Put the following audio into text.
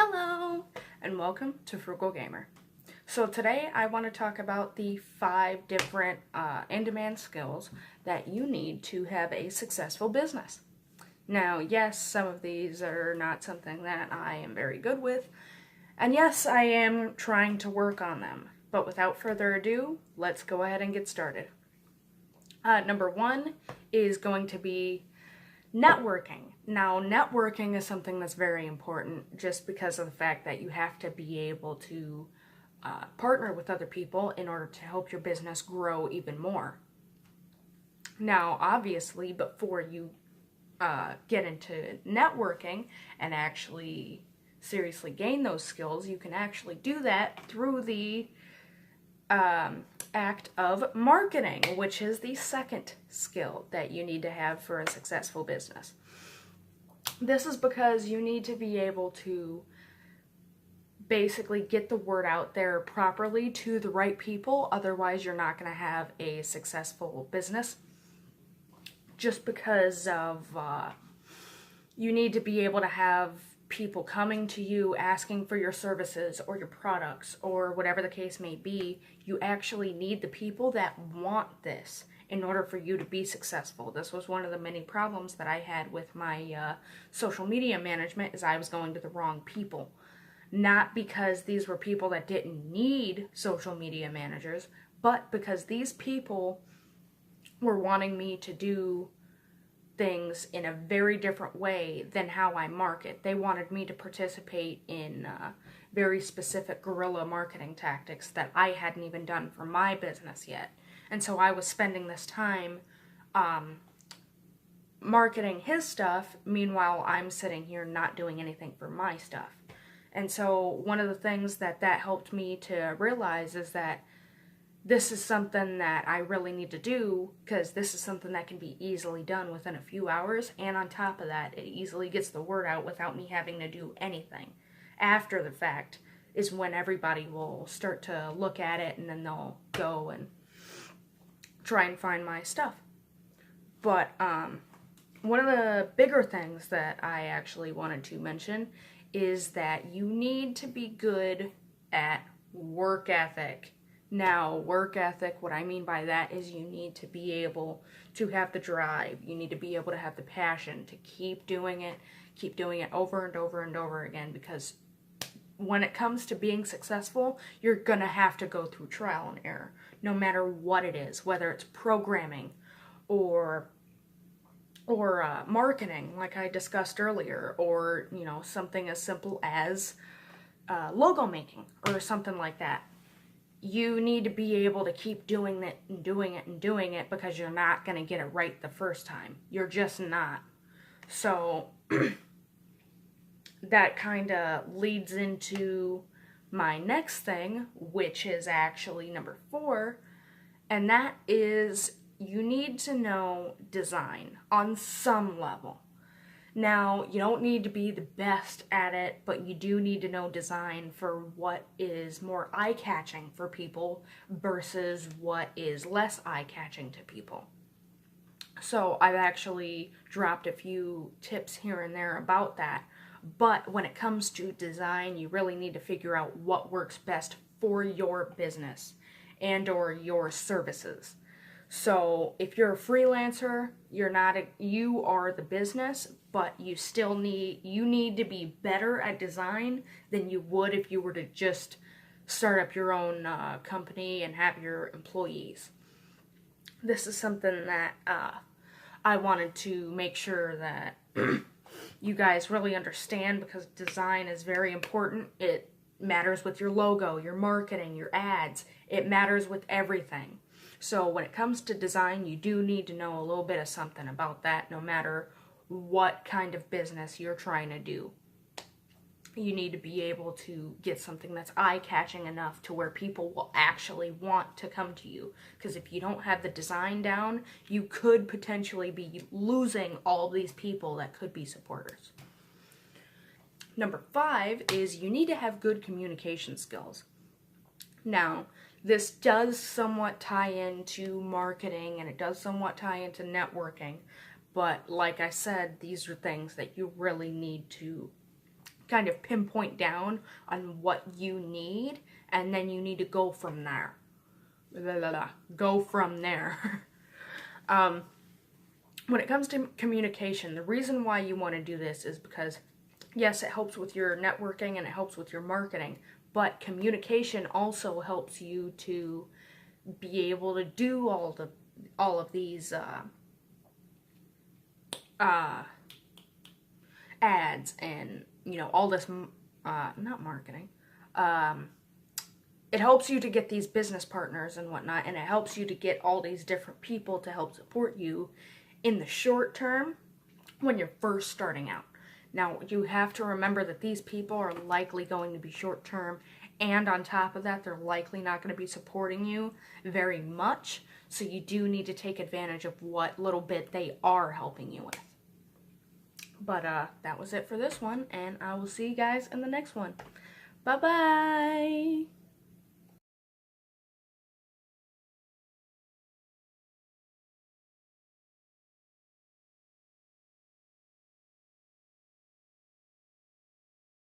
Hello, and welcome to Frugal Gamer. So today I want to talk about the 5 different in-demand skills that you need to have a successful business. Now, yes, some of these are not something that I am very good with, and yes, I am trying to work on them. But without further ado, let's go ahead and get started. Number 1 is going to be networking. Now, networking is something that's very important just because of the fact that you have to be able to partner with other people in order to help your business grow even more. Now, obviously, before you get into networking and actually seriously gain those skills, you can actually do that through the act of marketing, which is the second skill that you need to have for a successful business. This is because you need to be able to basically get the word out there properly to the right people, otherwise you're not going to have a successful business. Just because of you need to be able to have people coming to you asking for your services or your products or whatever the case may be. You actually need the people that want this in order for you to be successful. This was one of the many problems that I had with my social media management, is I was going to the wrong people. Not because these were people that didn't need social media managers, but because these people were wanting me to do things in a very different way than how I market. They wanted me to participate in very specific guerrilla marketing tactics that I hadn't even done for my business yet. And so I was spending this time marketing his stuff, meanwhile I'm sitting here not doing anything for my stuff. And so one of the things that helped me to realize is that this is something that I really need to do, because this is something that can be easily done within a few hours, and on top of that, it easily gets the word out without me having to do anything. After the fact is when everybody will start to look at it, and then they'll go and try and find my stuff. But one of the bigger things that I actually wanted to mention is that you need to be good at work ethic. Now, work ethic, what I mean by that is you need to be able to have the drive. You need to be able to have the passion to keep doing it over and over and over again, because when it comes to being successful, you're going to have to go through trial and error, no matter what it is, whether it's programming or marketing, like I discussed earlier, or, something as simple as logo making or something like that. You need to be able to keep doing it and doing it and doing it, because you're not going to get it right the first time. You're just not. So that kind of leads into my next thing, which is actually number 4, and that is you need to know design on some level. Now, you don't need to be the best at it, but you do need to know design for what is more eye-catching for people versus what is less eye-catching to people. So I've actually dropped a few tips here and there about that. But when it comes to design, you really need to figure out what works best for your business and or your services. So if you're a freelancer, you are the business, but you need to be better at design than you would if you were to just start up your own company and have your employees. This is something that I wanted to make sure that you guys really understand, because design is very important. It matters with your logo, your marketing, your ads. It matters with everything. So when it comes to design, you do need to know a little bit of something about that, no matter what kind of business you're trying to do. You need to be able to get something that's eye-catching enough to where people will actually want to come to you. Because if you don't have the design down, you could potentially be losing all these people that could be supporters. Number 5 is you need to have good communication skills. Now, this does somewhat tie into marketing, and it does somewhat tie into networking, but like I said, these are things that you really need to kind of pinpoint down on what you need, and then you need to go from there. Go from there. When it comes to communication, the reason why you want to do this is because, yes, it helps with your networking and it helps with your marketing, but communication also helps you to be able to do all of these ads and, you know, all this, not marketing, it helps you to get these business partners and whatnot, and it helps you to get all these different people to help support you in the short term when you're first starting out. Now, you have to remember that these people are likely going to be short term, and on top of that, they're likely not going to be supporting you very much, so you do need to take advantage of what little bit they are helping you with. But that was it for this one, and I will see you guys in the next one. Bye-bye!